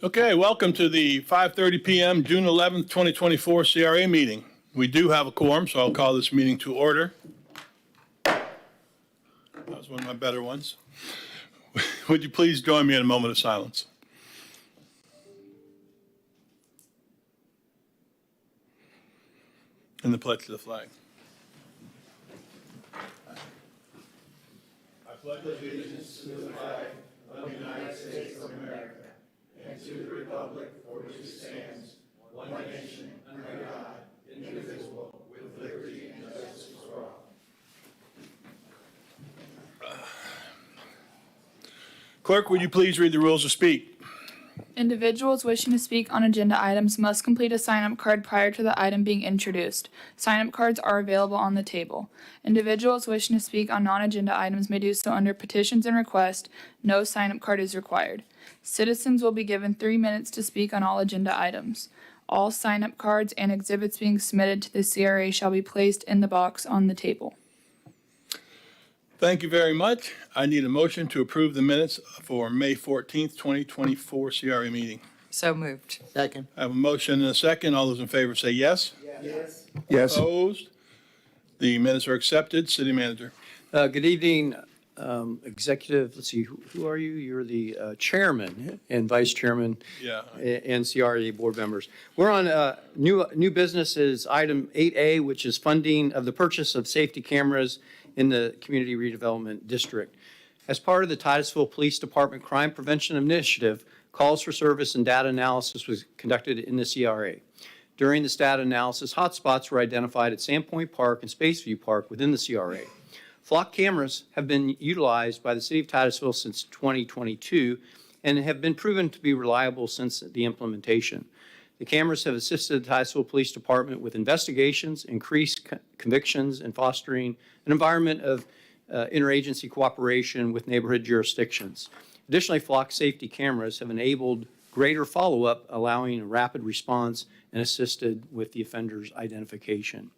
Okay, welcome to the 5:30 p.m. June 11th, 2024 CRA meeting. We do have a quorum, so I'll call this meeting to order. That was one of my better ones. Would you please join me in a moment of silence? In the pledge to the flag. I pledge allegiance to the flag of the United States of America and to the republic for which it stands, one nation, under God, indivisible, with liberty and justice for all. Clerk, would you please read the rules of speak? Individuals wishing to speak on agenda items must complete a sign-up card prior to the item being introduced. Sign-up cards are available on the table. Individuals wishing to speak on non-agenda items may do so under petitions and requests. No sign-up card is required. Citizens will be given 3 minutes to speak on all agenda items. All sign-up cards and exhibits being submitted to the CRA shall be placed in the box on the table. Thank you very much. I need a motion to approve the minutes for May 14th, 2024 CRA meeting. So moved. Second. I have a motion and a second. All those in favor say yes. Yes. Yes. Opposed? The minutes are accepted. City Manager. Good evening, Executive. Let's see, who are you? You're the Chairman and Vice Chairman Yeah. and CRA Board members. We're on new businesses, item 8A, which is funding of the purchase of safety cameras in the Community Redevelopment District. As part of the Titusville Police Department Crime Prevention Initiative, calls for service and data analysis was conducted in the CRA. During this data analysis, hotspots were identified at Sandpoint Park and Spaceview Park within the CRA. Flock cameras have been utilized by the City of Titusville since 2022 and have been proven to be reliable since the implementation. The cameras have assisted the Titusville Police Department with investigations, increased convictions, and fostering an environment of interagency cooperation with neighborhood jurisdictions. Additionally, flock safety cameras have enabled greater follow-up, allowing a rapid response and assisted with the offender's identification.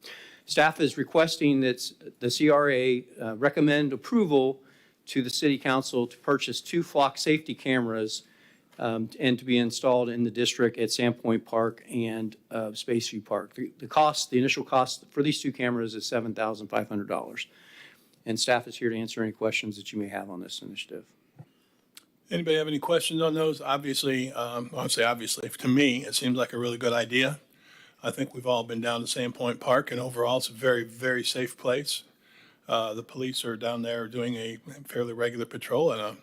Staff is requesting that the CRA recommend approval to the City Council to purchase 2 flock safety cameras and to be installed in the district at Sandpoint Park and Spaceview Park. The initial cost for these 2 cameras is $7,500. And staff is here to answer any questions that you may have on this initiative. Anybody have any questions on those? Obviously, I'll say obviously, to me, it seems like a really good idea. I think we've all been down to Sandpoint Park, and overall, it's a very, very safe place. The police are down there doing a fairly regular patrol and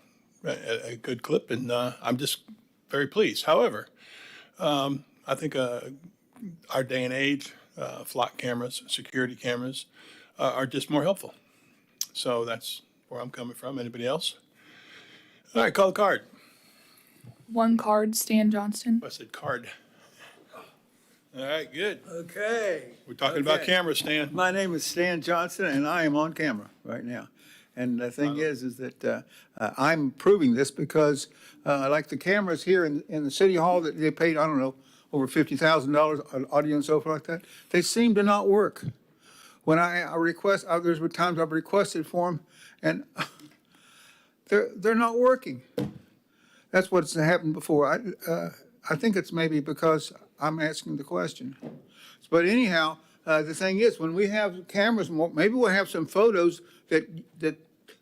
a good clip, and I'm just very pleased. However, I think our day and age, flock cameras, security cameras, are just more helpful. So that's where I'm coming from. Anybody else? All right, call the card. 1 card, Stan Johnston. I said card. All right, good. Okay. We're talking about cameras, Stan. My name is Stan Johnson, and I am on camera right now. And the thing is that I'm proving this because like the cameras here in the City Hall that they paid, I don't know, over $50,000 on audio and so forth like that, they seem to not work. When I request, there's been times I've requested for them, and they're not working. That's what's happened before. I think it's maybe because I'm asking the question. But anyhow, the thing is, when we have cameras, maybe we'll have some photos that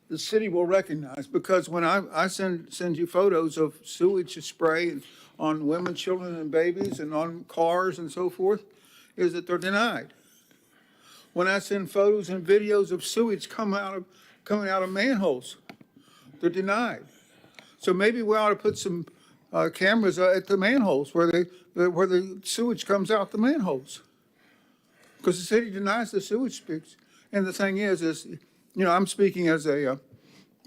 the city will recognize. Because when I send you photos of sewage spray on women, children, and babies, and on cars and so forth, is that they're denied. When I send photos and videos of sewage coming out of manholes, they're denied. So maybe we ought to put some cameras at the manholes where the sewage comes out the manholes. Because the city denies the sewage speaks. And the thing is, I'm speaking as a,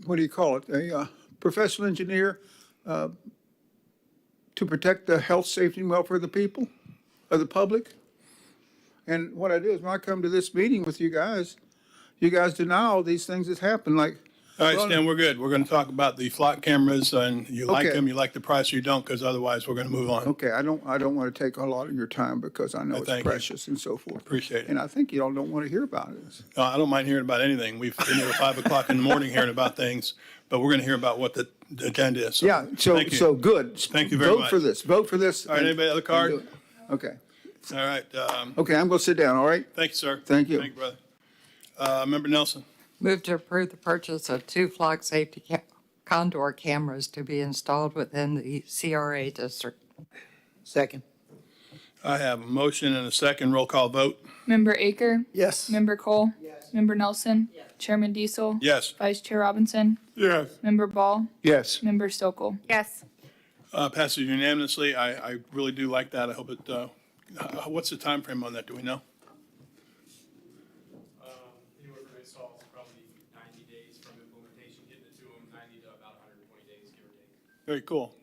a professional engineer to protect the health, safety, and welfare of the people, of the public. And what I do is when I come to this meeting with you guys deny all these things that happen, like. All right, Stan, we're good. We're going to talk about the flock cameras, and you like Okay. them, you like the price, or you don't, because otherwise we're going to move on. Okay, I don't want to take a lot of your time because I know it's Thank you. precious and so forth. Appreciate it. And I think you all don't want to hear about it. No, I don't mind hearing about anything. We've been here at 5 o'clock in the morning hearing about things, but we're going to hear about what the agenda is. Yeah, so, thank you. so good. Thank you very Vote much. for this, vote for this. All right, anybody other card? do it. Okay, All right. okay, I'm going to sit down, all right? Thank you, sir. Thank you. Thank you, brother. Member Nelson. Move to approve the purchase of 2 flock safety condor cameras to be installed within the CRA district. Second. I have a motion and a second. Roll call vote. Member Aker? Yes. Member Cole? Member Nelson? Chairman Diesel? Yes. Vice Chair Robinson? Yes. Member Ball? Yes. Member Stokel? Yes. Passes unanimously. I really do like that. I hope it, what's the time frame on that? Do we know? Anywhere from install is probably 90 days from implementation, getting it to them, 90 to about 120 days, give or take. Very cool.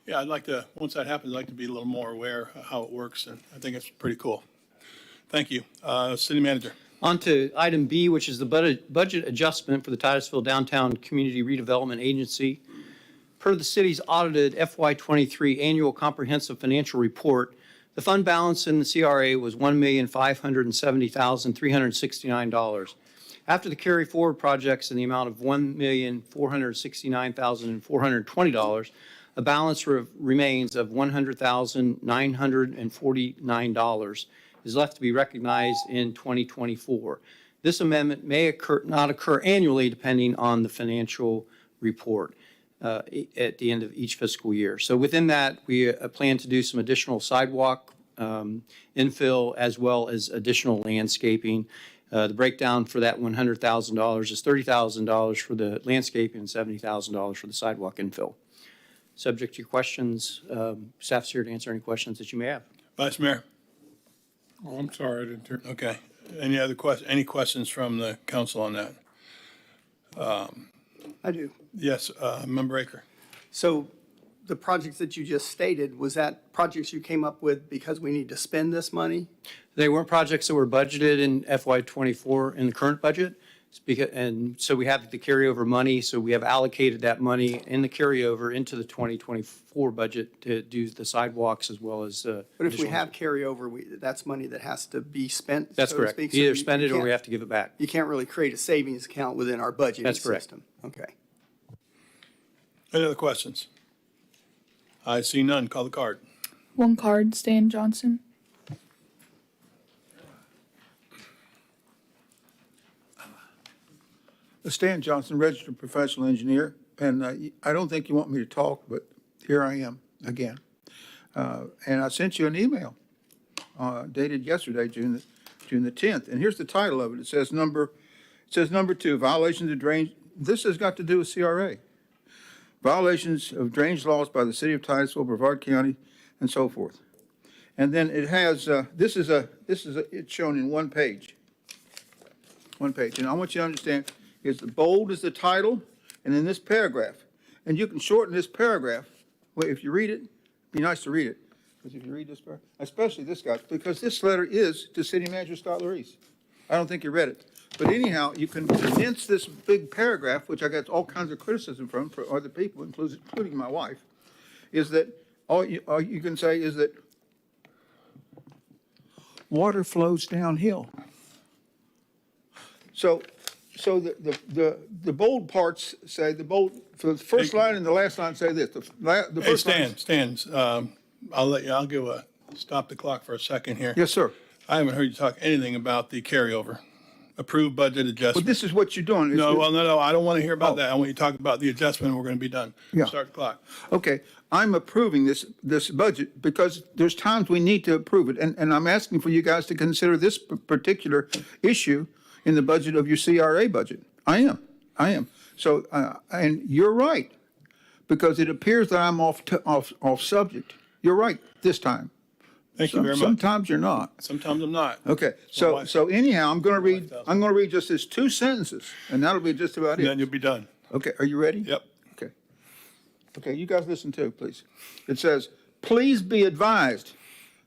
Yeah, I'd like to, once that happens, I'd like to be a little more aware of how it works, and I think it's pretty cool. Thank you. City Manager. On to item B, which is the budget adjustment for the Titusville Downtown Community Redevelopment Agency. Per the city's audited FY23 Annual Comprehensive Financial Report, the fund balance in the CRA was $1,570,369. After the carry forward projects in the amount of $1,469,420, a balance remains of $100,949 is left to be recognized in 2024. This amendment may not occur annually depending on the financial report at the end of each fiscal year. So within that, we plan to do some additional sidewalk infill as well as additional landscaping. The breakdown for that $100,000 is $30,000 for the landscaping and $70,000 for the sidewalk infill. Subject to your questions, staff's here to answer any questions that you may have. Vice Mayor. Oh, I'm sorry, I didn't hear. Okay. Any other any questions from the council on that? I do. Yes, Member Aker. So the projects that you just stated, was that projects you came up with because we need to spend this money? They weren't projects that were budgeted in FY24 in the current budget. And so we have the carryover money, so we have allocated that money in the carryover into the 2024 budget to do the sidewalks as well as. But if we additional- have carryover, that's money that has to be spent, That's so to correct. speak. So Either you spend it or we can't- have to give it back. You can't really create a savings account within our budgeting That's correct. system. Okay. Any other questions? I see none. Call the card. 1 card, Stan Johnson. Stan Johnson, registered professional engineer, and I don't think you want me to talk, but here I am again. And I sent you an email dated yesterday, June the 10th, and here's the title of it. It says number 2, violations of drainage. This has got to do with CRA. Violations of drainage laws by the city of Titusville, Brevard County, and so forth. And then it has, it's shown in one page. One page, and I want you to understand, is the bold is the title, and in this paragraph, and you can shorten this paragraph, well, if you read it, it'd be nice to read it, because if you read this paragraph, especially this guy, because this letter is to City Manager Scott Larice. I don't think you read it. But anyhow, you can condense this big paragraph, which I got all kinds of criticism from other people, including my wife, is that all you can say is that water flows downhill. So the bold parts say, for the first line and the last line say this. The Hey, first line. Stan, I'll give stop the clock for a second here. Yes, sir. I haven't heard you talk anything about the carryover, approved budget But adjustment. this is what you're doing. It's- No, I don't want to hear about Oh. that. I want you to talk about the adjustment, and we're going to be done. Yeah. Start the clock. Okay, I'm approving this budget because there's times we need to approve it. And I'm asking for you guys to consider this particular issue in the budget of your CRA budget. I am. So, and you're right, because it appears that I'm off subject. You're right this time. Thank you very much. Sometimes you're not. Sometimes I'm not. Okay, Well, so anyhow, I'm gonna read just this 2 sentences, and that'll be just about And then it. you'll be done. Okay, are you ready? Yep. Okay. Okay, you guys listen too, please. It says, please be advised,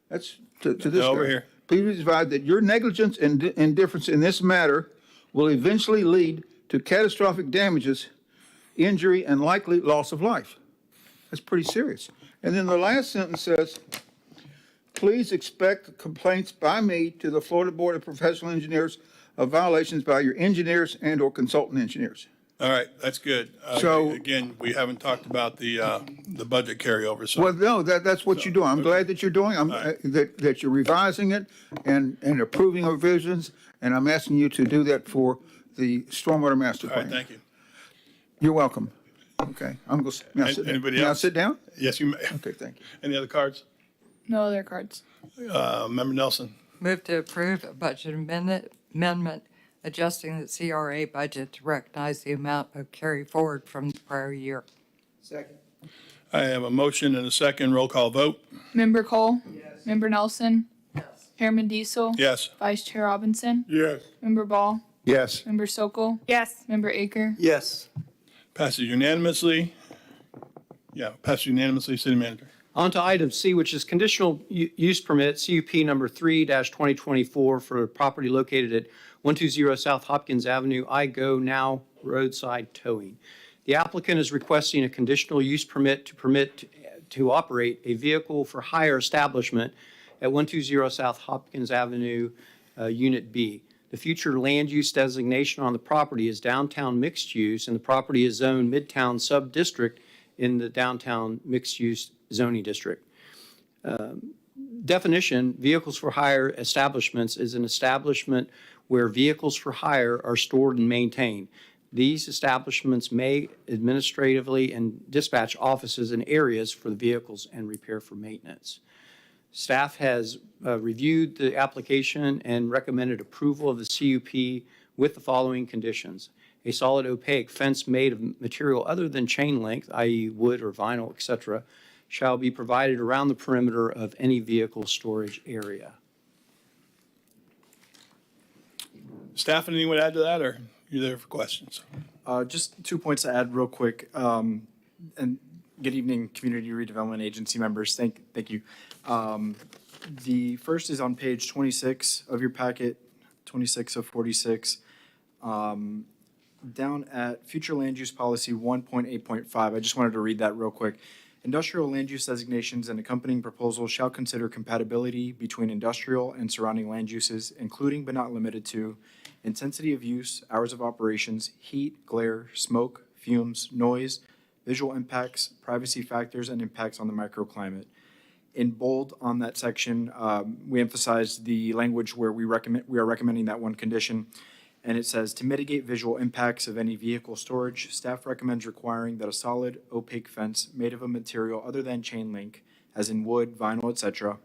that's to this Over guy. here. Please be advised that your negligence and indifference in this matter will eventually lead to catastrophic damages, injury, and likely loss of life. That's pretty serious. And then the last sentence says, please expect complaints by me to the Florida Board of Professional Engineers of violations by your engineers and/or consultant engineers. All right, that's good. So- Again, we haven't talked about the budget carryover, so. Well, no, that's what you're doing. I'm glad that you're doing, that you're revising it and approving of revisions, and I'm asking you to do that for the stormwater master All right, plan. thank you. You're welcome. Okay, I'm going to, Anybody may I else? sit down? Yes, you may. Okay, thank you. Any other cards? No other cards. Member Nelson? Move to approve a budget amendment adjusting the CRA budget to recognize the amount of carry forward from the prior year. I have a motion and a second. Roll call vote. Member Cole? Yes. Member Nelson? Yes. Chairman Diesel? Yes. Vice Chair Robinson? Yes. Member Ball? Yes. Member Sokol? Yes. Member Aker? Yes. Passes unanimously. Yeah, passes unanimously. City Manager. On to item C, which is conditional use permit, CUP number 3-2024 for a property located at 120 South Hopkins Avenue, I Go Now roadside towing. The applicant is requesting a conditional use permit to operate a vehicle for hire establishment at 120 South Hopkins Avenue, Unit B. The future land use designation on the property is downtown mixed use, and the property is zoned Midtown Sub-District in the downtown mixed use zoning district. Definition, vehicles for hire establishments is an establishment where vehicles for hire are stored and maintained. These establishments may administratively and dispatch offices and areas for the vehicles and repair for maintenance. Staff has reviewed the application and recommended approval of the CUP with the following conditions. A solid opaque fence made of material other than chain link, i.e. wood or vinyl, etc., shall be provided around the perimeter of any vehicle storage area. Staff, anything to add to that, or you there for questions? Just 2 points to add real quick. And good evening, Community Redevelopment Agency members. Thank you. The first is on page 26 of your packet, 26 of 46. Down at Future Land Use Policy 1.8.5, I just wanted to read that real quick. Industrial land use designations and accompanying proposals shall consider compatibility between industrial and surrounding land uses, including but not limited to intensity of use, hours of operations, heat, glare, smoke, fumes, noise, visual impacts, privacy factors, and impacts on the microclimate. In bold on that section, we emphasize the language where we are recommending that one condition. And it says, to mitigate visual impacts of any vehicle storage, staff recommends requiring that a solid opaque fence made of a material other than chain link, as in wood, vinyl, etc.,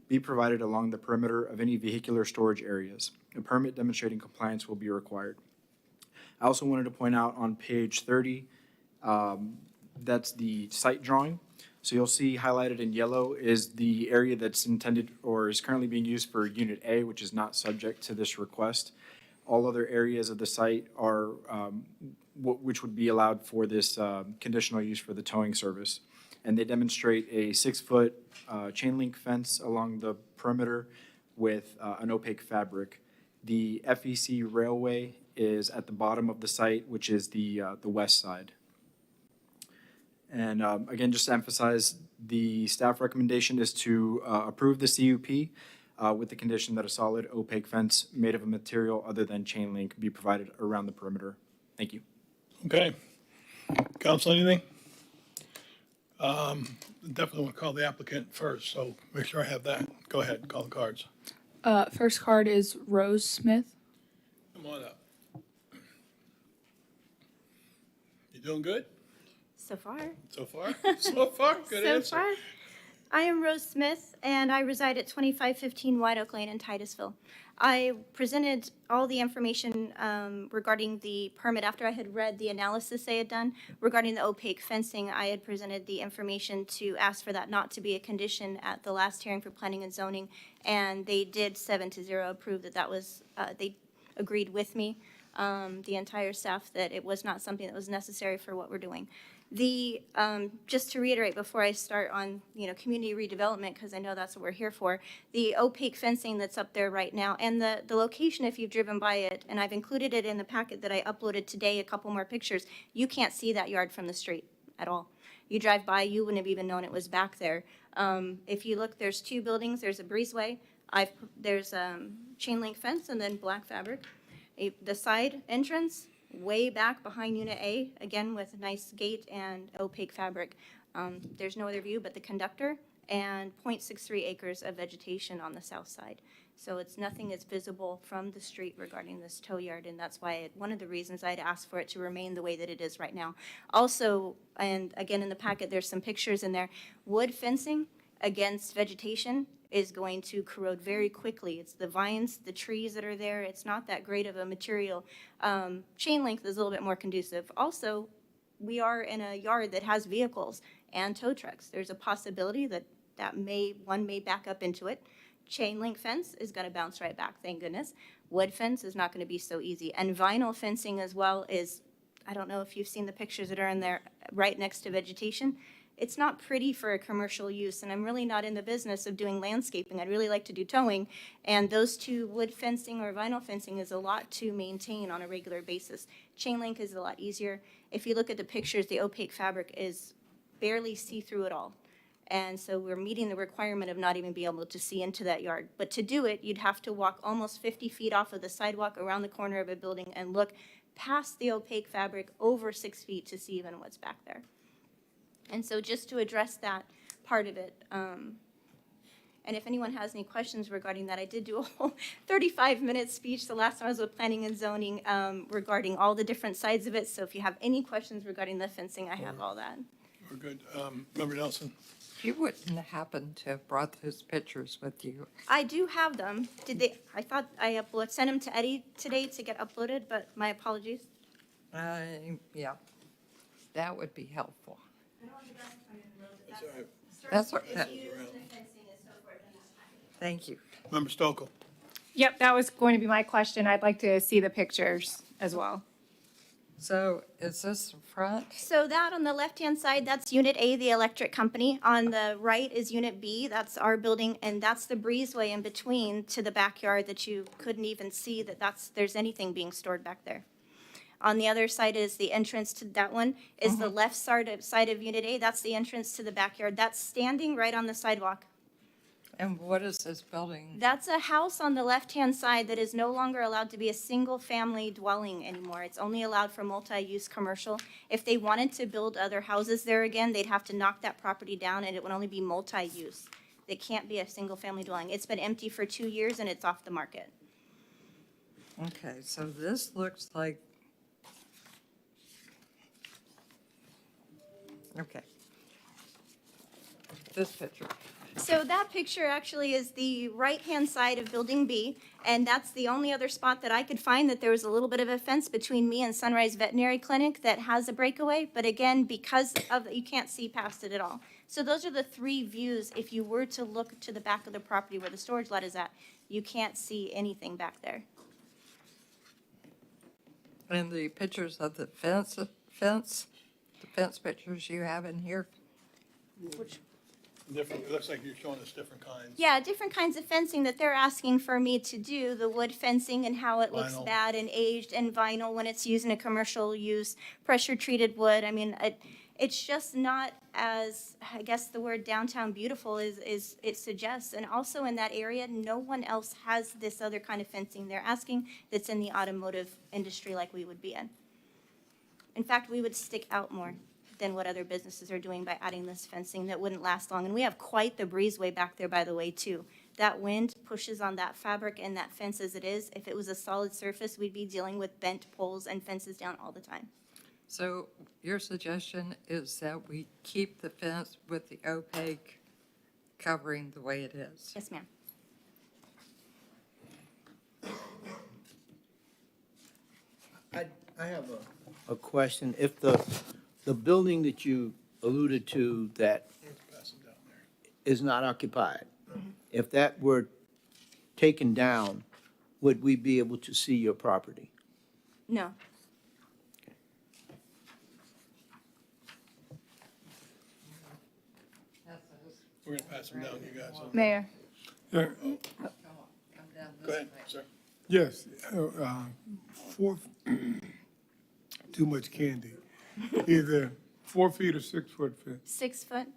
be provided along the perimeter of any vehicular storage areas. A permit demonstrating compliance will be required. I also wanted to point out on page 30, that's the site drawing. So you'll see highlighted in yellow is the area that's intended or is currently being used for Unit A, which is not subject to this request. All other areas of the site are, which would be allowed for this conditional use for the towing service. And they demonstrate a 6-foot chain link fence along the perimeter with an opaque fabric. The FEC railway is at the bottom of the site, which is the west side. And again, just to emphasize, the staff recommendation is to approve the CUP with the condition that a solid opaque fence made of a material other than chain link be provided around the perimeter. Thank you. Okay. Council, anything? Definitely want to call the applicant first, so make sure I have that. Go ahead, call the cards. First card is Rose Smith. Come on up. You doing good So far. so far? So far, good So answer. far. I am Rose Smith, and I reside at 2515 White Oak Lane in Titusville. I presented all the information regarding the permit after I had read the analysis they had done regarding the opaque fencing. I had presented the information to ask for that not to be a condition at the last hearing for planning and zoning, and they did 7-0 approve that was, they agreed with me, the entire staff, that it was not something that was necessary for what we're doing. The, just to reiterate before I start on, community redevelopment, because I know that's what we're here for, the opaque fencing that's up there right now, and the location, if you've driven by it, and I've included it in the packet that I uploaded today, a couple more pictures, you can't see that yard from the street at all. You drive by, you wouldn't have even known it was back there. If you look, there's 2 buildings, there's a breezeway, there's chain link fence and then black fabric. The side entrance, way back behind Unit A, again with a nice gate and opaque fabric. There's no other view but the conductor and 0.63 acres of vegetation on the south side. So it's nothing that's visible from the street regarding this tow yard, and that's why one of the reasons I'd asked for it to remain the way that it is right now. Also, and again in the packet, there's some pictures in there, wood fencing against vegetation is going to corrode very quickly. It's the vines, the trees that are there. It's not that great of a material. Chain link is a little bit more conducive. Also, we are in a yard that has vehicles and tow trucks. There's a possibility that one may back up into it. Chain link fence is going to bounce right back, thank goodness. Wood fence is not going to be so easy. And vinyl fencing as well is, I don't know if you've seen the pictures that are in there right next to vegetation. It's not pretty for a commercial use, and I'm really not in the business of doing landscaping. I'd really like to do towing, and those two, wood fencing or vinyl fencing, is a lot to maintain on a regular basis. Chain link is a lot easier. If you look at the pictures, the opaque fabric is barely see-through at all. And so we're meeting the requirement of not even being able to see into that yard. But to do it, you'd have to walk almost 50 feet off of the sidewalk around the corner of a building and look past the opaque fabric over 6 feet to see even what's back there. And so just to address that part of it, and if anyone has any questions regarding that, I did do a whole 35-minute speech the last time I was with Planning and Zoning regarding all the different sides of it. So if you have any questions regarding the fencing, I have all that. We're good. Member Nelson? You wouldn't happen to have brought those pictures with you. I do have them. I thought I sent them to Eddie today to get uploaded, but my apologies. Yeah, that would be helpful. That's all right. That's what, thank you. Member Stokel? Yep, that was going to be my question. I'd like to see the pictures as well. So is this the front? So that on the left-hand side, that's Unit A, the electric company. On the right is Unit B, that's our building, and that's the breezeway in between to the backyard that you couldn't even see there's anything being stored back there. On the other side is the entrance to that one, is the left side of Unit A. That's the entrance to the backyard. That's standing right on the sidewalk. And what is this building? That's a house on the left-hand side that is no longer allowed to be a single-family dwelling anymore. It's only allowed for multi-use commercial. If they wanted to build other houses there again, they'd have to knock that property down, and it would only be multi-use. It can't be a single-family dwelling. It's been empty for 2 years, and it's off the market. Okay, so this looks like, okay. This picture. So that picture actually is the right-hand side of Building B, and that's the only other spot that I could find that there was a little bit of a fence between me and Sunrise Veterinary Clinic that has a breakaway, but again, because of, you can't see past it at all. So those are the three views. If you were to look to the back of the property where the storage lot is at, you can't see anything back there. And the pictures of the fence pictures you have in here? Which, Different, it looks like you're showing us different kinds. yeah, different kinds of fencing that they're asking for me to do, the wood fencing and how it looks Vinyl. bad and aged, and vinyl when it's used in a commercial use, pressure-treated wood. I mean, it's just not as, I guess the word downtown beautiful is it suggests. And also in that area, no one else has this other kind of fencing they're asking that's in the automotive industry like we would be in. In fact, we would stick out more than what other businesses are doing by adding this fencing that wouldn't last long. And we have quite the breezeway back there, by the way, too. That wind pushes on that fabric and that fence as it is. If it was a solid surface, we'd be dealing with bent poles and fences down all the time. So your suggestion is that we keep the fence with the opaque covering the way it is? Yes, ma'am. I have a question. If the building that you alluded to that Pass them down there. is not occupied, if that were taken down, would we be able to see your property? No. We're gonna pass them down, you guys. Mayor, Yeah, Come down Go this ahead, way. sir. yes, too much candy. Either 4 feet or 6 foot fence. 6 foot.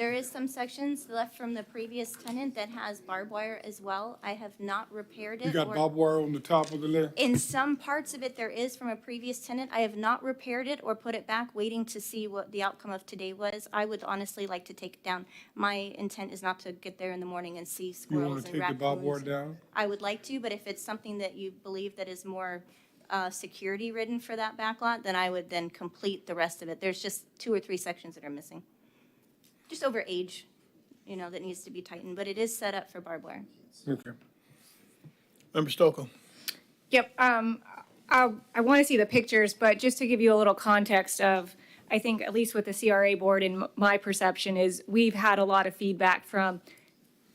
There is some sections left from the previous tenant that has barbed wire as well. I have not repaired it. You got or- barbed wire on the top of the list? In some parts of it, there is from a previous tenant. I have not repaired it or put it back, waiting to see what the outcome of today was. I would honestly like to take it down. My intent is not to get there in the morning and see You squirrels wanna and take the barbed wire raccoons. down? I would like to, but if it's something that you believe that is more security ridden for that backlot, then I would then complete the rest of it. There's just 2 or 3 sections that are missing. Just over age, that needs to be tightened, but it is set up for barbed wire. Okay. Member Stokel? Yep, I want to see the pictures, but just to give you a little context of, I think, at least with the CRA board and my perception is, we've had a lot of feedback from,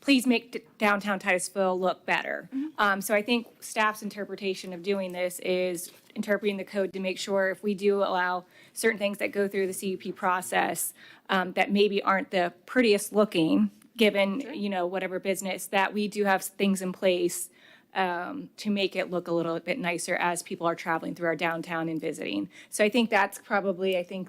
please make downtown Titusville look better. So I think staff's interpretation of doing this is interpreting the code to make sure if we do allow certain things that go through the CUP process, that maybe aren't the prettiest looking, given, whatever business, that we do have things in place to make it look a little bit nicer as people are traveling through our downtown and visiting. So I think that's probably,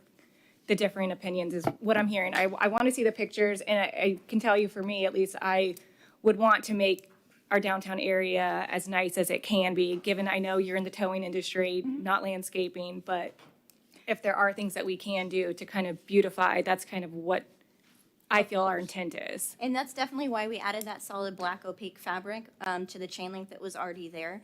the differing opinions is what I'm hearing. I want to see the pictures, and I can tell you, for me at least, I would want to make our downtown area as nice as it can be, given I know you're in the towing industry, not landscaping, but if there are things that we can do to kind of beautify, that's kind of what I feel our intent is. And that's definitely why we added that solid black opaque fabric to the chain link that was already there,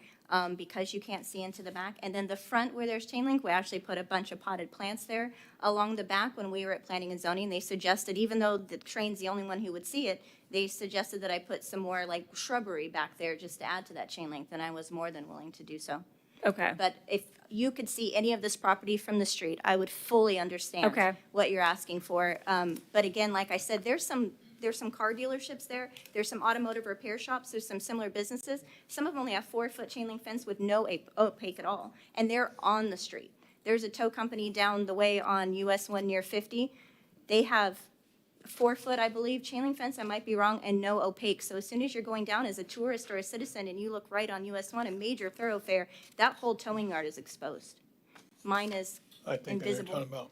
because you can't see into the back. And then the front where there's chain link, we actually put a bunch of potted plants there. Along the back, when we were at planning and zoning, they suggested, even though the train's the only one who would see it, they suggested that I put some more like shrubbery back there just to add to that chain link, and I was more than willing to do so. Okay. But if you could see any of this property from the street, I would fully understand Okay. what you're asking for. But again, like I said, there's some car dealerships there. There's some automotive repair shops. There's some similar businesses. Some of them only have 4-foot chain link fence with no opaque at all, and they're on the street. There's a tow company down the way on US 1 near 50. They have 4-foot, I believe, chain link fence, I might be wrong, and no opaque. So as soon as you're going down as a tourist or a citizen and you look right on US 1, a major thoroughfare, that whole towing yard is exposed. Mine is I think I know what you're invisible. talking about.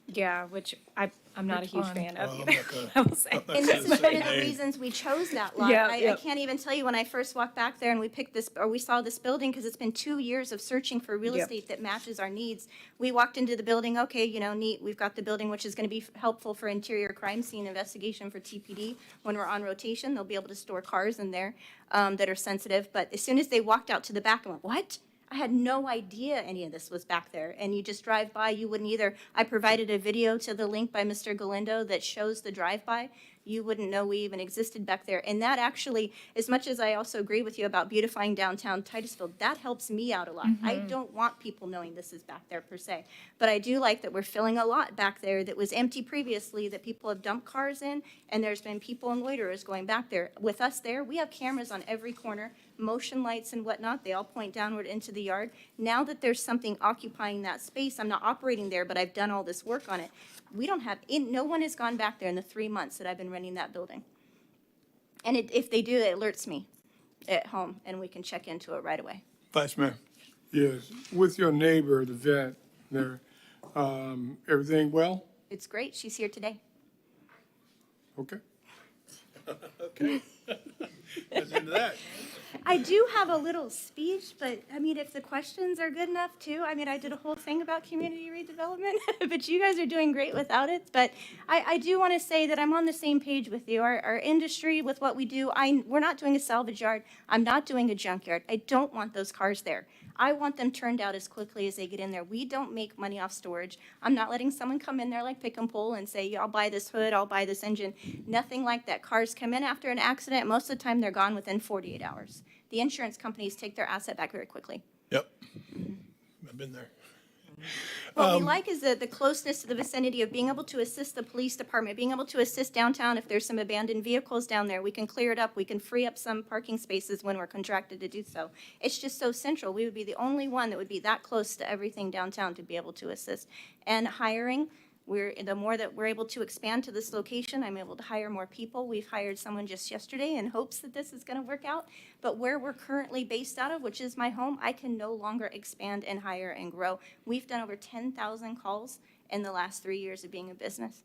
Yeah, which I'm not a huge fan of Well, I'm either, not gonna- I will say. I'm not And gonna this is say one of the nay. reasons we chose that lot. Yeah, I yeah. can't even tell you when I first walked back there and we picked this, or we saw this building, because it's been 2 years of searching for real Yep. estate that matches our needs. We walked into the building, okay, neat, we've got the building, which is gonna be helpful for interior crime scene investigation for TPD. When we're on rotation, they'll be able to store cars in there that are sensitive. But as soon as they walked out to the back, I went, what? I had no idea any of this was back there. And you just drive by, you wouldn't either. I provided a video to the link by Mr. Galindo that shows the drive-by. You wouldn't know we even existed back there. And that actually, as much as I also agree with you about beautifying downtown Titusville, that helps me out a lot. I don't want people knowing this is back there per se. But I do like that we're filling a lot back there that was empty previously, that people have dumped cars in, and there's been people and loiterers going back there. With us there, we have cameras on every corner, motion lights and whatnot. They all point downward into the yard. Now that there's something occupying that space, I'm not operating there, but I've done all this work on it. We don't have, no one has gone back there in the 3 months that I've been renting that building. And if they do, it alerts me at home, and we can check into it right away. Vice Mayor? Yes, with your neighbor, the vet there, everything well? It's great. She's here today. Okay. Okay. That's into that. I do have a little speech, but I mean, if the questions are good enough too, I mean, I did a whole thing about community redevelopment, but you guys are doing great without it. But I do want to say that I'm on the same page with you. Our industry, with what we do, we're not doing a salvage yard. I'm not doing a junkyard. I don't want those cars there. I want them turned out as quickly as they get in there. We don't make money off storage. I'm not letting someone come in there like pick and pull and say, yeah, I'll buy this hood, I'll buy this engine. Nothing like that. Cars come in after an accident. Most of the time, they're gone within 48 hours. The insurance companies take their asset back very quickly. Yep. I've been there. What we like is the closeness to the vicinity of being able to assist the police department, being able to assist downtown if there's some abandoned vehicles down there. We can clear it up. We can free up some parking spaces when we're contracted to do so. It's just so central. We would be the only one that would be that close to everything downtown to be able to assist. And hiring, the more that we're able to expand to this location, I'm able to hire more people. We've hired someone just yesterday in hopes that this is going to work out. But where we're currently based out of, which is my home, I can no longer expand and hire and grow. We've done over 10,000 calls in the last 3 years of being a business.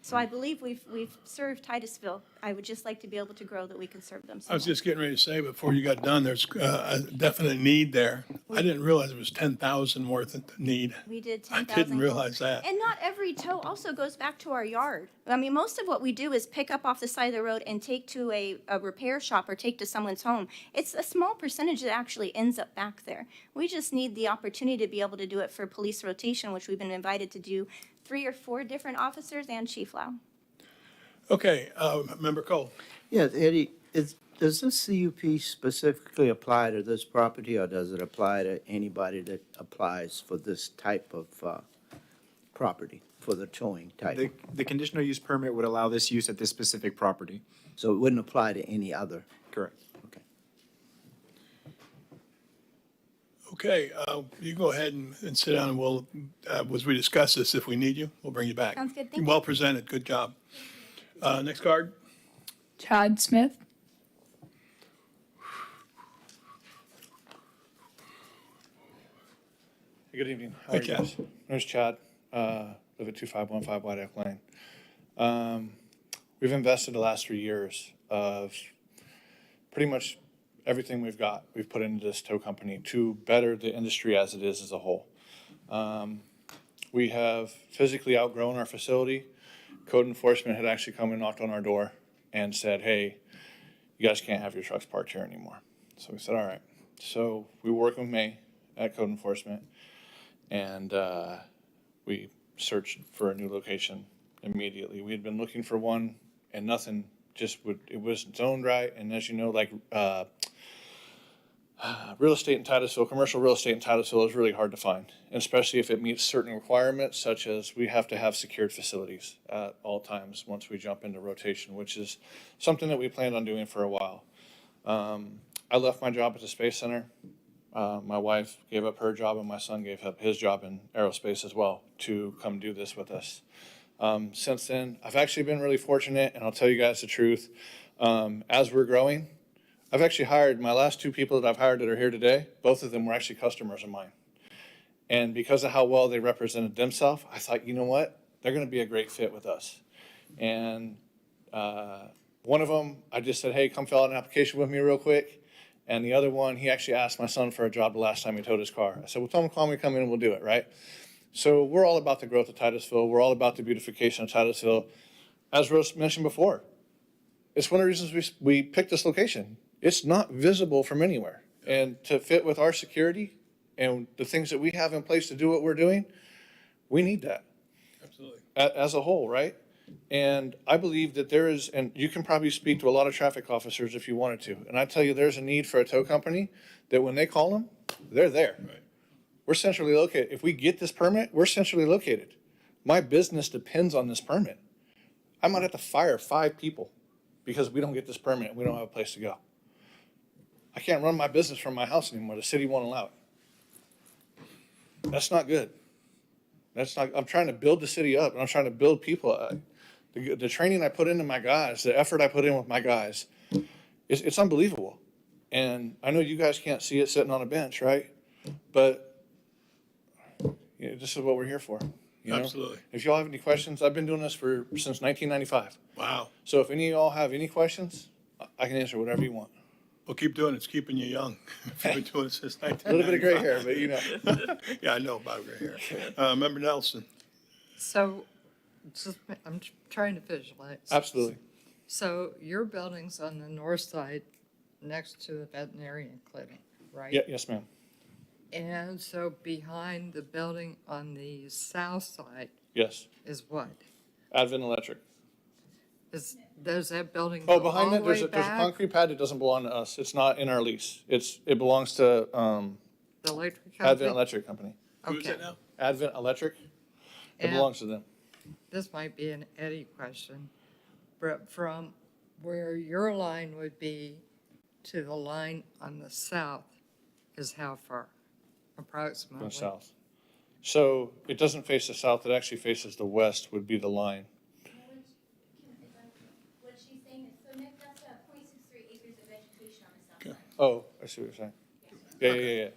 So I believe we've served Titusville. I would just like to be able to grow that we can serve them. I was just getting ready to say, before you got done, there's a definite need there. I didn't realize it was 10,000 worth of need. We did I 10,000. didn't realize that. And not every tow also goes back to our yard. I mean, most of what we do is pick up off the side of the road and take to a repair shop or take to someone's home. It's a small percentage that actually ends up back there. We just need the opportunity to be able to do it for police rotation, which we've been invited to do 3 or 4 different officers and Chief Lau. Okay, Member Cole. Yes, Eddie, does this CUP specifically apply to this property, or does it apply to anybody that applies for this type of property, for the towing type? The conditional use permit would allow this use at this specific property. So it wouldn't apply to any other? Correct. Okay. Okay, you go ahead and sit down, and we'll, as we discuss this, if we need you, we'll bring you back. Sounds good, thank you. Well presented, good job. Next card. Chad Smith. Good evening. How Hi, are you Chad. guys? My name's Chad. Live at 2515 White Oak Lane. We've invested the last 3 years of pretty much everything we've got. We've put into this tow company to better the industry as it is as a whole. We have physically outgrown our facility. Code enforcement had actually come and knocked on our door and said, hey, you guys can't have your trucks parked here anymore. So we said, all right. So we were working with May at Code Enforcement, and we searched for a new location immediately. We had been looking for one, and nothing just would, it wasn't zoned right. And as you know, like real estate in Titusville, commercial real estate in Titusville is really hard to find, and especially if it meets certain requirements, such as we have to have secured facilities at all times once we jump into rotation, which is something that we planned on doing for a while. I left my job at the Space Center. My wife gave up her job, and my son gave up his job in aerospace as well to come do this with us. Since then, I've actually been really fortunate, and I'll tell you guys the truth. As we're growing, I've actually hired, my last 2 people that I've hired that are here today, both of them were actually customers of mine. And because of how well they represented themselves, I thought, you know what? They're going to be a great fit with us. And one of them, I just said, hey, come fill out an application with me real quick. And the other one, he actually asked my son for a job the last time he towed his car. I said, well, tell him to call me, come in, and we'll do it, right? So we're all about the growth of Titusville. We're all about the beautification of Titusville. As Rose mentioned before, it's one of the reasons we picked this location. It's not visible from anywhere. And to fit with our security and the things that we have in place to do what we're doing, we need that. Absolutely. As a whole, right? And I believe that there is, and you can probably speak to a lot of traffic officers if you wanted to. And I tell you, there's a need for a tow company that when they call them, they're there. Right. We're centrally located. If we get this permit, we're centrally located. My business depends on this permit. I might have to fire 5 people because we don't get this permit and we don't have a place to go. I can't run my business from my house anymore. The city won't allow it. That's not good. That's not, I'm trying to build the city up, and I'm trying to build people up. The training I put into my guys, the effort I put in with my guys, it's unbelievable. And I know you guys can't see it sitting on a bench, right? But you know, this is what we're here for. You know? Absolutely. If y'all have any questions, I've been doing this since 1995. Wow. So if any of y'all have any questions, I can answer whatever you want. Well, keep doing it. It's keeping you young. You've been doing it since A 1995. little bit of gray hair, but you know. Yeah, I know about gray hair. Member Nelson. So, I'm trying to visualize. Absolutely. So your building's on the north side next to the veterinarian clinic, right? Yeah, yes, ma'am. And so behind the building on the south side Yes. is what? Advent Electric. Does that building Oh, go behind all that, the there's way a back? concrete pad that doesn't belong to us. It's not in our lease. It belongs to The electric company? Advent Electric Company. Who's Okay. it now? Advent Electric. It And belongs to them. this might be an Eddie question, but from where your line would be to the line on the south is how far approximately? Going south. So it doesn't face the south. It actually faces the west would be the line. What she's saying is, so Nick, that's 0.63 acres of vegetation on the south side. Oh, I see what you're saying. Yeah.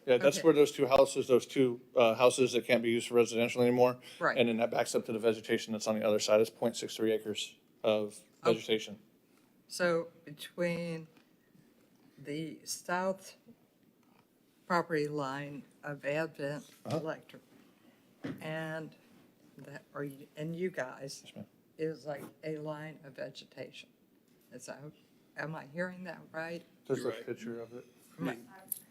Yeah, that's Okay. where those two houses that can't be used for residential anymore. Right. And then that backs up to the vegetation that's on the other side. It's 0.63 acres of vegetation. So between the south property line of Advent Electric and that, and you guys, ma'am. is like a line of vegetation. Is that, am I hearing that right? There's a Right. picture of it.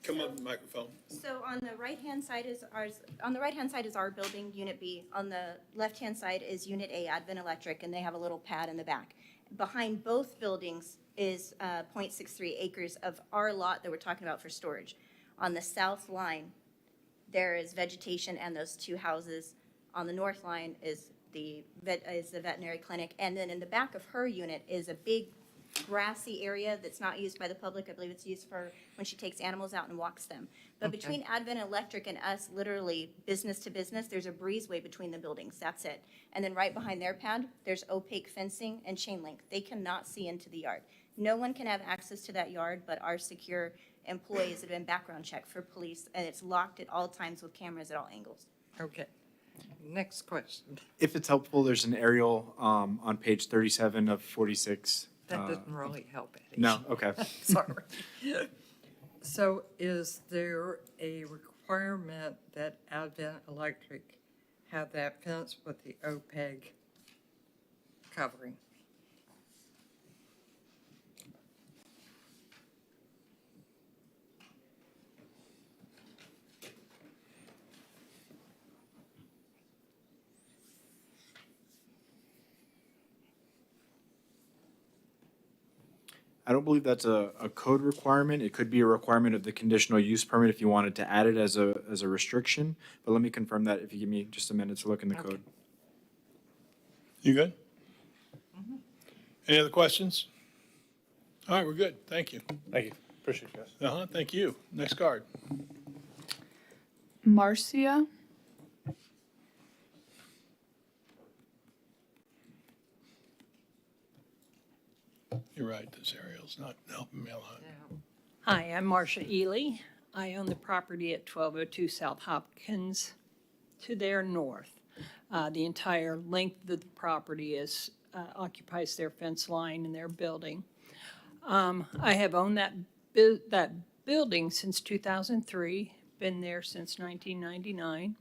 Come up with the microphone. So on the right-hand side is ours, on the right-hand side is our building, Unit B. On the left-hand side is Unit A, Advent Electric, and they have a little pad in the back. Behind both buildings is 0.63 acres of our lot that we're talking about for storage. On the south line, there is vegetation and those two houses. On the north line is the veterinary clinic. And then in the back of her unit is a big grassy area that's not used by the public. I believe it's used for when she takes animals out and walks them. But Okay. between Advent Electric and us, literally business to business, there's a breezeway between the buildings. That's it. And then right behind their pad, there's opaque fencing and chain link. They cannot see into the yard. No one can have access to that yard but our secure employees that have been background checked for police, and it's locked at all times with cameras at all angles. Okay. Next question. If it's helpful, there's an aerial on page 37 of 46. That doesn't really help it. No, okay. Sorry. So is there a requirement that Advent Electric have that fence with the opaque covering? I don't believe that's a code requirement. It could be a requirement of the conditional use permit if you wanted to add it as a restriction. But let me confirm that if you give me just a minute to look in the Okay. code. You good? Any other questions? All right, we're good. Thank you. Thank you. Appreciate you guys. Uh-huh, thank you. Next card. Marcia. You're right, this aerial's not helping me a lot. Yeah. Hi, I'm Marcia Ely. I own the property at 1202 South Hopkins to their north. The entire length of the property occupies their fence line and their building. I have owned that building since 2003, been there since 1999.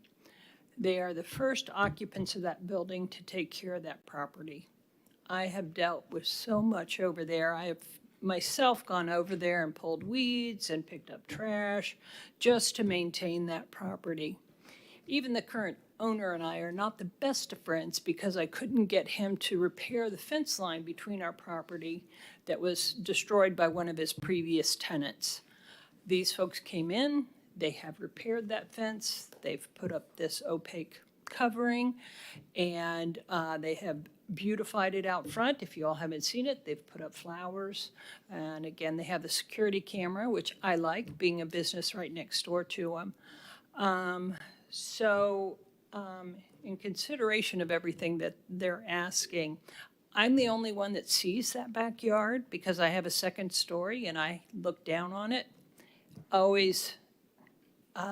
They are the first occupants of that building to take care of that property. I have dealt with so much over there. I have myself gone over there and pulled weeds and picked up trash just to maintain that property. Even the current owner and I are not the best of friends because I couldn't get him to repair the fence line between our property that was destroyed by one of his previous tenants. These folks came in, they have repaired that fence, they've put up this opaque covering, and they have beautified it out front. If you all haven't seen it, they've put up flowers. And again, they have the security camera, which I like, being a business right next door to them. In consideration of everything that they're asking, I'm the only one that sees that backyard because I have a second story and I look down on it. Always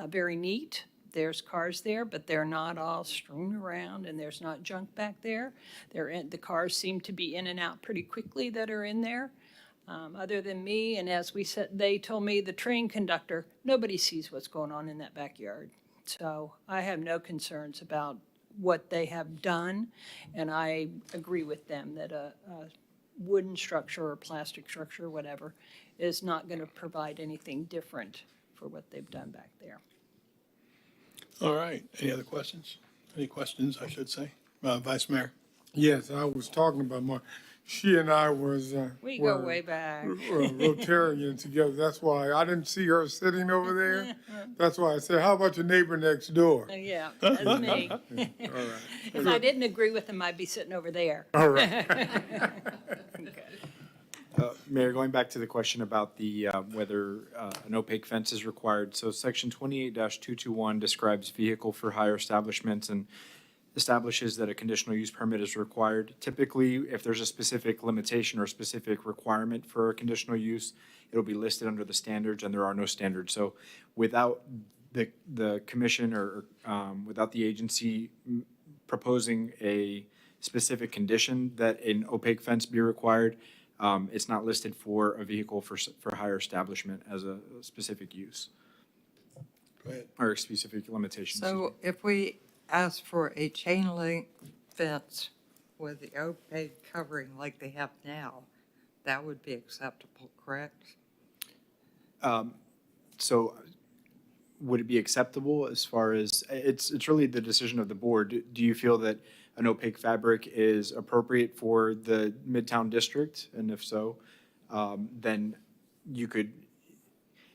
very neat. There's cars there, but they're not all strewn around and there's not junk back there. The cars seem to be in and out pretty quickly that are in there. Other than me, and as we said, they told me, the train conductor, nobody sees what's going on in that backyard. So I have no concerns about what they have done, and I agree with them that a wooden structure or plastic structure, or whatever, is not going to provide anything different for what they've done back there. All right, any other questions? Any questions, I should say? Vice Mayor? Yes, I was talking about she and I was. We go way back. Rotarian together. That's why I didn't see her sitting over there. That's why I said, how about your neighbor next door? Yeah, that's me. All right. If I didn't agree with them, I'd be sitting over there. All right. Mayor, going back to the question about the whether an opaque fence is required. So section 28-221 describes vehicle for hire establishments and establishes that a conditional use permit is required. Typically, if there's a specific limitation or specific requirement for a conditional use, it'll be listed under the standards, and there are no standards. So without the commission or without the agency proposing a specific condition that an opaque fence be required, it's not listed for a vehicle for hire establishment as a specific use. Go ahead. Or specific limitation. So if we ask for a chain link fence with the opaque covering like they have now, that would be acceptable, correct? So would it be acceptable as far as, it's really the decision of the board. Do you feel that an opaque fabric is appropriate for the Midtown district? And if so, then you could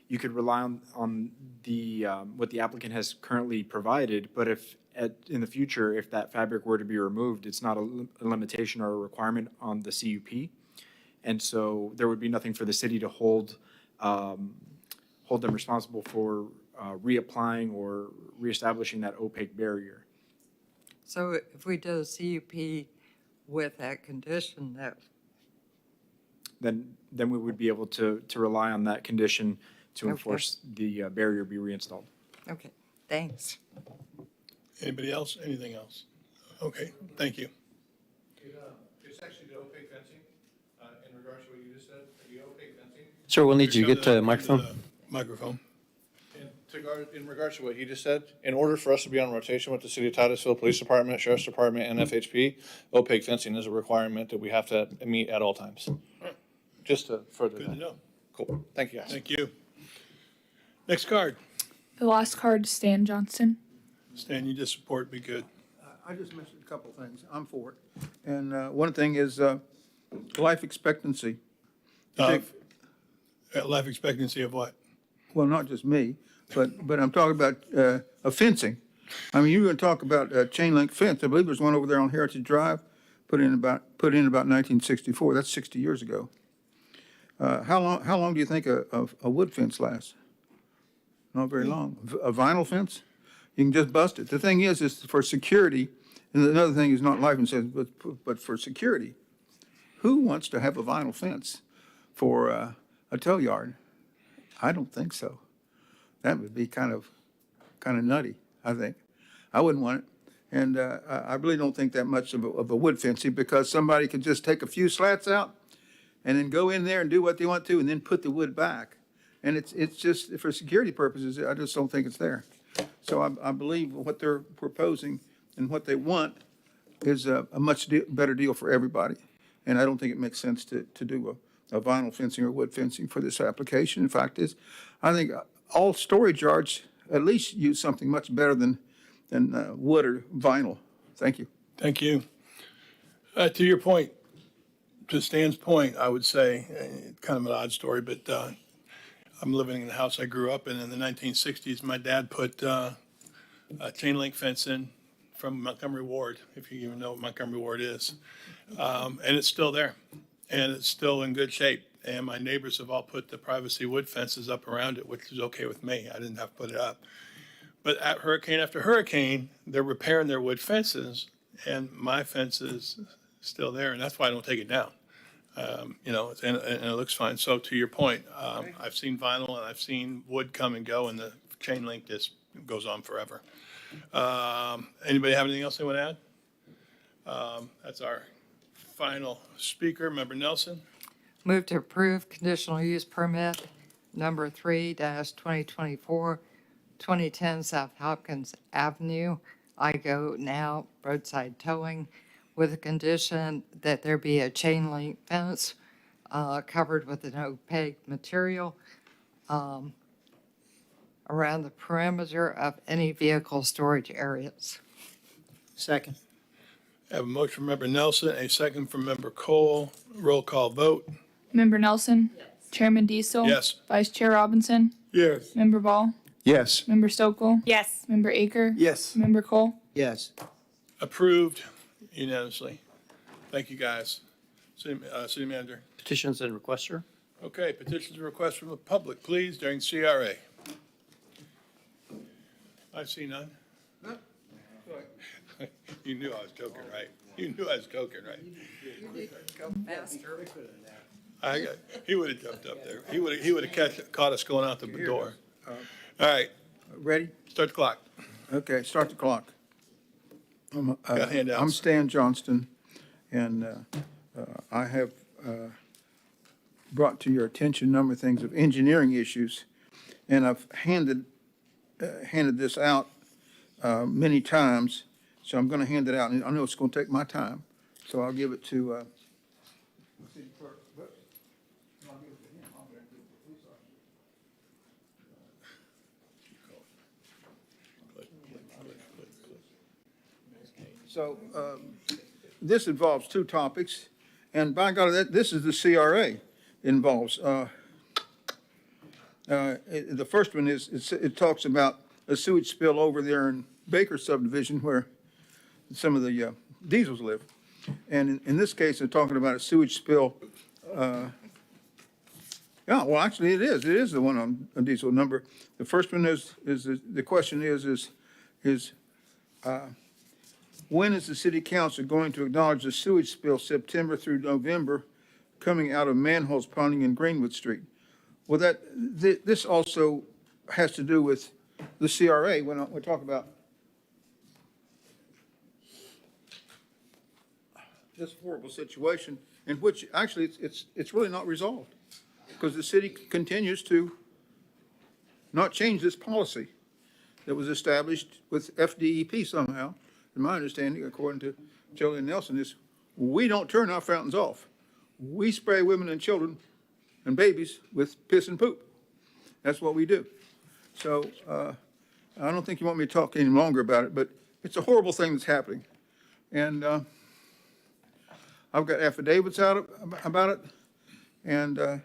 rely on the, what the applicant has currently provided, but if in the future, if that fabric were to be removed, it's not a limitation or a requirement on the CUP. And so there would be nothing for the city to hold them responsible for reapplying or reestablishing that opaque barrier. So if we did a CUP with that condition, that, Then we would be able to rely on that condition to Okay. enforce the barrier be reinstalled. okay, thanks. Anybody else? Anything else? Okay, thank you. It's actually the opaque fencing, in regards to what you just said, the opaque fencing. Sir, we'll need you to get to the Come microphone. Microphone. In regards to what he just said, in order for us to be on rotation with the City of Titusville Police Department, Sheriff's Department, and FHP, opaque fencing is a requirement that we have to meet at all times. Just to further Good to that. know. Cool. Thank you, guys. Thank you. Next card. The last card, Stan Johnston. Stan, you just support, be good. I just mentioned a couple of things. I'm for it. And one thing is life expectancy. Life expectancy of what? Well, not just me, but I'm talking about a fencing. I mean, you're going to talk about a chain link fence. I believe there's one over there on Heritage Drive, put in about 1964. That's 60 years ago. How long do you think a wood fence lasts? Not very long. A vinyl fence, you can just bust it. The thing is for security, and another thing is not life insurance, but for security. Who wants to have a vinyl fence for a tow yard? I don't think so. That would be kind of nutty, I think. I wouldn't want it. And I really don't think that much of a wood fencing, because somebody could just take a few slats out and then go in there and do what they want to and then put the wood back. And it's just, for security purposes, I just don't think it's there. So I believe what they're proposing and what they want is a much better deal for everybody. And I don't think it makes sense to do a vinyl fencing or wood fencing for this application. In fact, I think all storage yards at least use something much better than wood or vinyl. Thank you. Thank you. To your point, to Stan's point, I would say, kind of an odd story, but I'm living in the house I grew up in the 1960s. My dad put a chain link fence in from Montgomery Ward, if you even know what Montgomery Ward is. And it's still there, and it's still in good shape. And my neighbors have all put the privacy wood fences up around it, which is okay with me. I didn't have to put it up. But at hurricane after hurricane, they're repairing their wood fences, and my fence is still there, and that's why I don't take it down. And it looks fine. So to your point, I've seen vinyl and I've seen wood come and go, and the chain link just goes on forever. Anybody have anything else they want to add? That's our final speaker, Member Nelson. Move to approve conditional use permit number 3-2024, 2010 South Hopkins Avenue. I go now roadside towing, with a condition that there be a chain link fence covered with an opaque material around the perimeter of any vehicle storage areas. Second. I have a motion from Member Nelson, a second from Member Cole. Roll call vote. Member Nelson. Chairman Diesel. Yes. Vice Chair Robinson. Yes. Member Ball. Yes. Member Stokel. Yes. Member Aker. Yes. Member Cole. Yes. Approved unanimously. Thank you, guys. City Manager. Petitions and requests, sir? Okay, petitions and requests from the public, please, during CRA. I see none. You knew I was joking, right? You knew I was joking, right? You need to go faster. He would have jumped up there. He would have caught us going out the door. All right, Ready? Start the clock. Okay, start the clock. Got handouts. I'm Stan Johnston, and I have brought to your attention a number of things of engineering issues, and I've handed this out many times, so I'm going to hand it out, and I know it's going to take my time, so I'll give it to city clerk. But I'll give it to him. I'll give it to the police officer. So this involves two topics, and by God, this is the CRA involves. The first one is, it talks about a sewage spill over there in Baker subdivision where some of the Diesels live. And in this case, they're talking about a sewage spill. Yeah, well, actually, it is the one on Diesel number. The first one is the question is when is the city council going to acknowledge the sewage spill September through November coming out of manholes ponding in Greenwood Street? Well, this also has to do with the CRA when we talk about this horrible situation in which actually it's really not resolved because the city continues to not change this policy that was established with FDEP somehow. In my understanding, according to Jolene Nelson, is we don't turn our fountains off. We spray women and children and babies with piss and poop. That's what we do. So I don't think you want me to talk any longer about it, but it's a horrible thing that's happening. And I've got affidavits out about it. And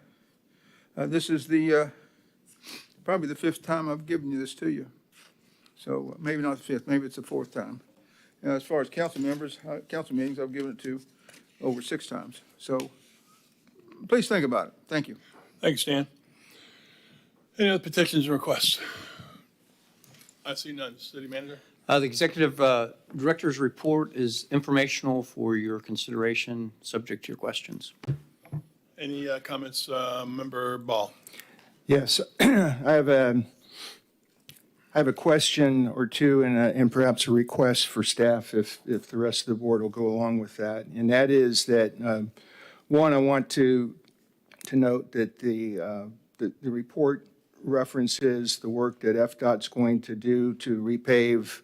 this is probably the fifth time I've given you this to you. So maybe not the fifth, maybe it's the fourth time. As far as council members, council meetings, I've given it to over 6 times. So please think about it. Thank you. Thank you, Stan. Any other petitions or requests? I see none. City manager? The executive director's report is informational for your consideration, subject to your questions. Any comments, Member Ball? Yes, I have a question or two and perhaps a request for staff if the rest of the board will go along with that. And that is that, one, I want to note that the report references the work that FDOT's going to do to repave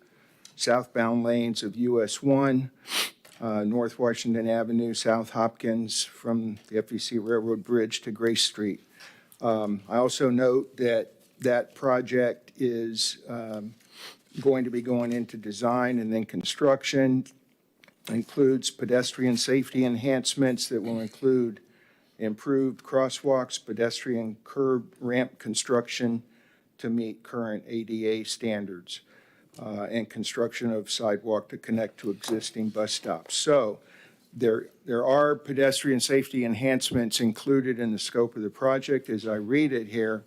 southbound lanes of US 1, North Washington Avenue, South Hopkins, from the FEC Railroad Bridge to Grace Street. I also note that that project is going to be going into design and then construction. Includes pedestrian safety enhancements that will include improved crosswalks, pedestrian curb ramp construction to meet current ADA standards, and construction of sidewalk to connect to existing bus stops. So there are pedestrian safety enhancements included in the scope of the project as I read it here.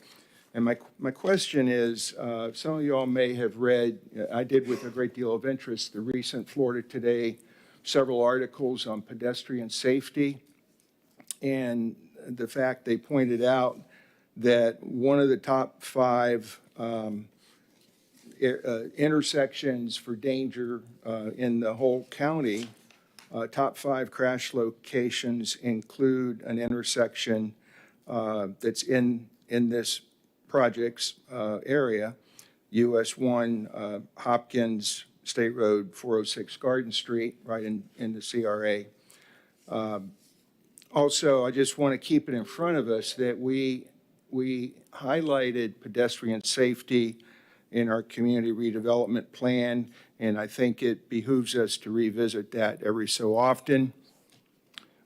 And my question is, some of you all may have read, I did with a great deal of interest, the recent Florida Today, several articles on pedestrian safety, and the fact they pointed out that one of the top 5 intersections for danger in the whole county, top 5 crash locations include an intersection that's in this project's area, US 1 Hopkins State Road 406 Garden Street, right in the CRA. Also, I just want to keep it in front of us that we highlighted pedestrian safety in our community redevelopment plan, and I think it behooves us to revisit that every so often.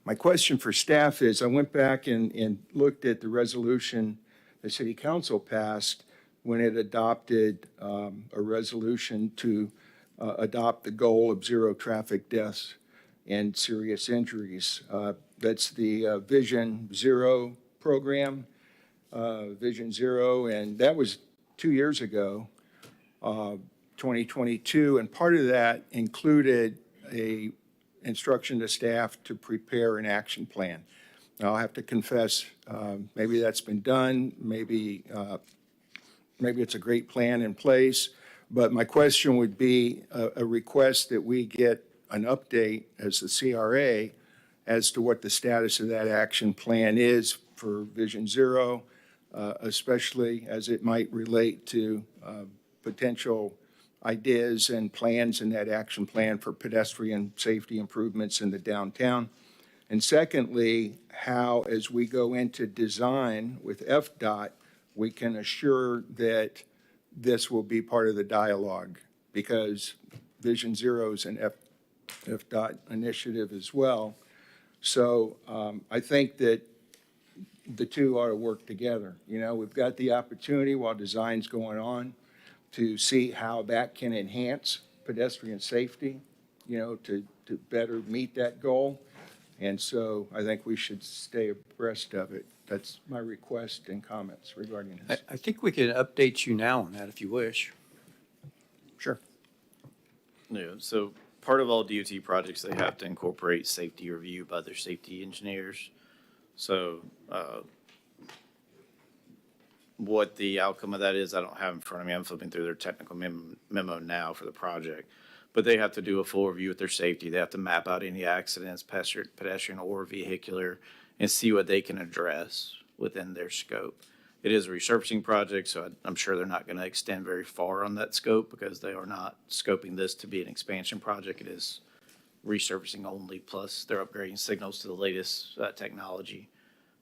My question for staff is, I went back and looked at the resolution the City Council passed when it adopted a resolution to adopt the goal of 0 traffic deaths and serious injuries. That's the Vision Zero program, Vision Zero, and that was 2 years ago, 2022, and part of that included a instruction to staff to prepare an action plan. Now, I'll have to confess, maybe that's been done, maybe maybe it's a great plan in place, but my question would be a request that we get an update as the CRA as to what the status of that action plan is for Vision Zero, especially as it might relate to potential ideas and plans in that action plan for pedestrian safety improvements in the downtown. And secondly, how, as we go into design with FDOT, we can assure that this will be part of the dialogue, because Vision Zero is an FDOT initiative as well. So I think that the two ought to work together. You know, we've got the opportunity while design's going on to see how that can enhance pedestrian safety, you know, to better meet that goal. And so I think we should stay abreast of it. That's my request and comments regarding this. I think we can update you now on that if you wish. Sure. Yeah, so part of all DOT projects, they have to incorporate safety review by their safety engineers. So what the outcome of that is, I don't have in front of me. I'm flipping through their technical memo now for the project. But they have to do a full review with their safety. They have to map out any accidents, pedestrian or vehicular, and see what they can address within their scope. It is a resurfacing project, so I'm sure they're not going to extend very far on that scope, because they are not scoping this to be an expansion project. It is resurfacing only, plus they're upgrading signals to the latest technology.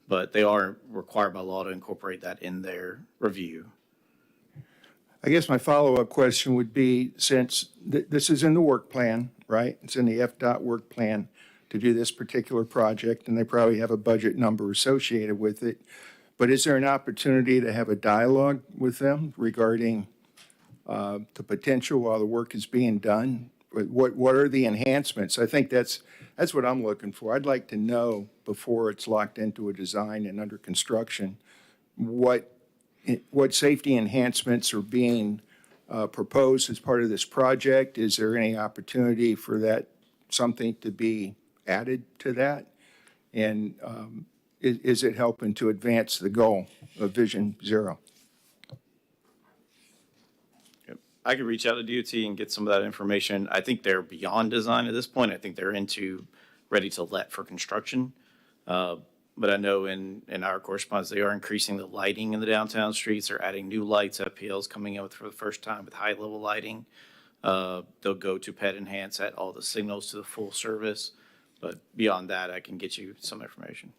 But they are required by law to incorporate that in their review. I guess my follow-up question would be, since this is in the work plan, right? It's in the FDOT work plan to do this particular project, and they probably have a budget number associated with it. But is there an opportunity to have a dialogue with them regarding the potential while the work is being done? What are the enhancements? I think that's what I'm looking for. I'd like to know before it's locked into a design and under construction, what safety enhancements are being proposed as part of this project. Is there any opportunity for that, something to be added to that? And is it helping to advance the goal of Vision Zero? I could reach out to DOT and get some of that information. I think they're beyond design at this point. I think they're into ready to let for construction. But I know in our correspondence, they are increasing the lighting in the downtown streets. They're adding new lights, FPLs coming in for the first time with high-level lighting. They'll go to ped enhance at all the signals to the full service. But beyond that, I can get you some information.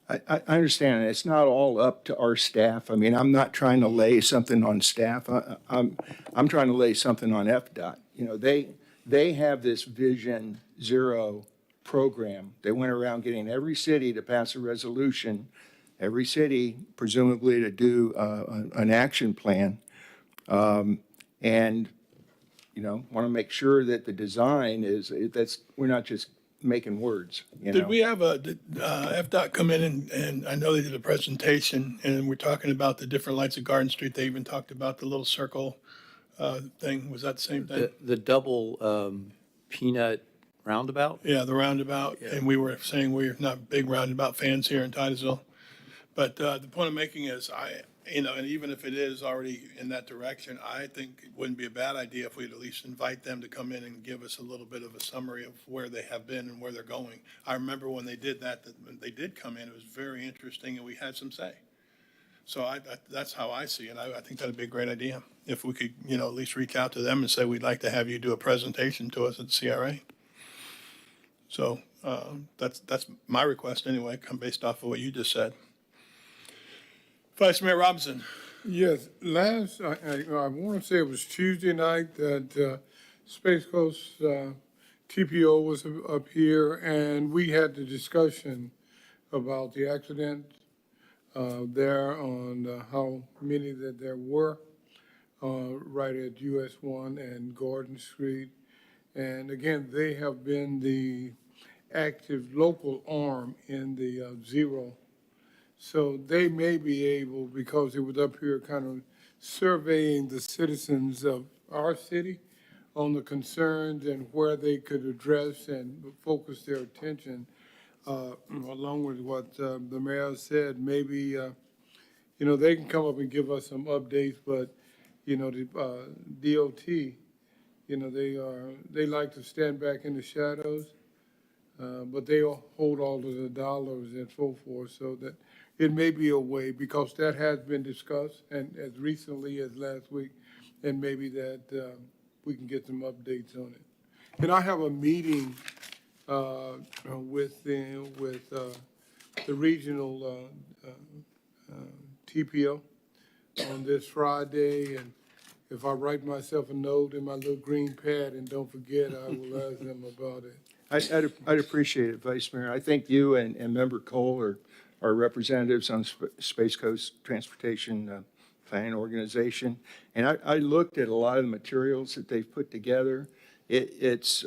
I understand. It's not all up to our staff. I mean, I'm not trying to lay something on staff. I'm trying to lay something on FDOT. You know, they have this Vision Zero program. They went around getting every city to pass a resolution, every city presumably to do an action plan. And, you know, want to make sure that the design we're not just making words, you know. Did we have did FDOT come in and I know they did a presentation, and we're talking about the different lights of Garden Street. They even talked about the little circle thing. Was that the same thing? The double peanut roundabout? Yeah, the roundabout. Yeah. And we were saying we're not big roundabout fans here in Titusville. But the point I'm making is and even if it is already in that direction, I think it wouldn't be a bad idea if we'd at least invite them to come in and give us a little bit of a summary of where they have been and where they're going. I remember when they did that when they did come in, it was very interesting and we had some say. So that's how I see it. I think that'd be a great idea if we could, at least reach out to them and say, we'd like to have you do a presentation to us at the CRA. So that's my request anyway, based off of what you just said. Vice Mayor Robinson. Yes, I want to say it was Tuesday night that Space Coast TPO was up here, and we had the discussion about the accident there on how many that there were right at US 1 and Gordon Street. And again, they have been the active local arm in the Zero. So they may be able, because it was up here kind of surveying the citizens of our city on the concerns and where they could address and focus their attention, along with what the mayor said, maybe, you know, they can come up and give us some updates, but, you know, the DOT, you know, they like to stand back in the shadows, but they hold all of the dollars and so forth, so that it may be a way, because that has been discussed, and as recently as last week, and maybe that we can get some updates on it. And I have a meeting with the regional TPO on this Friday, and if I write myself a note in my little green pad and don't forget, I will ask them about it. I'd appreciate it, Vice Mayor. I think you and Member Cole are representatives on Space Coast Transportation Planning Organization. And I looked at a lot of the materials that they've put together. It's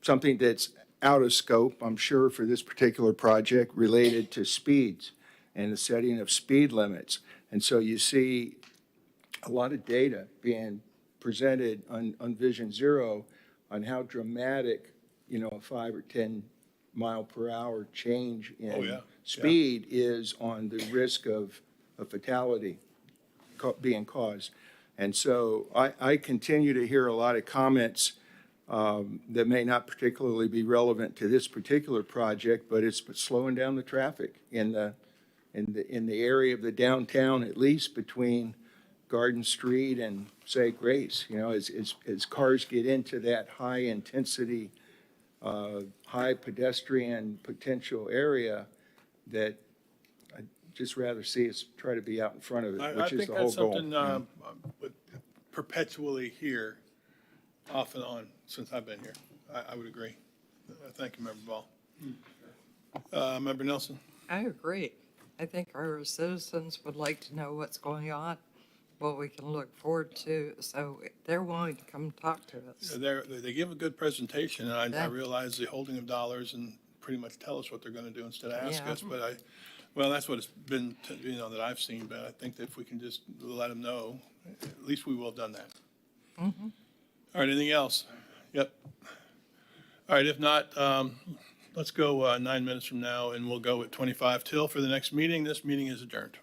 something that's out of scope, I'm sure, for this particular project related to speeds and the setting of speed limits. And so you see a lot of data being presented on Vision Zero on how dramatic, you know, a 5 or 10 mile per hour change in speed is on the risk of a fatality being caused. And so I continue to hear a lot of comments that may not particularly be relevant to this particular project, but it's slowing down the traffic in the area of the downtown, at least between Garden Street and, say, Grace. You know, as cars get into that high intensity, high pedestrian potential area, that I'd just rather see us try to be out in front of it, which is the whole goal. I think that's something with perpetually here, off and on, since I've been here. I would agree. Thank you, Member Ball. Member Nelson? I agree. I think our citizens would like to know what's going on, what we can look forward to, so they're willing to come talk to us. They give a good presentation, and I realize the holding of dollars and pretty much tell us what they're going to do instead of ask us. But well, that's what it's been, you know, that I've seen. But I think that if we can just let them know, at least we will have done that. Mm-hmm. All right, anything else? Yep. All right, if not, let's go 9 minutes from now, and we'll go at 25 till for the next meeting. This meeting is adjourned.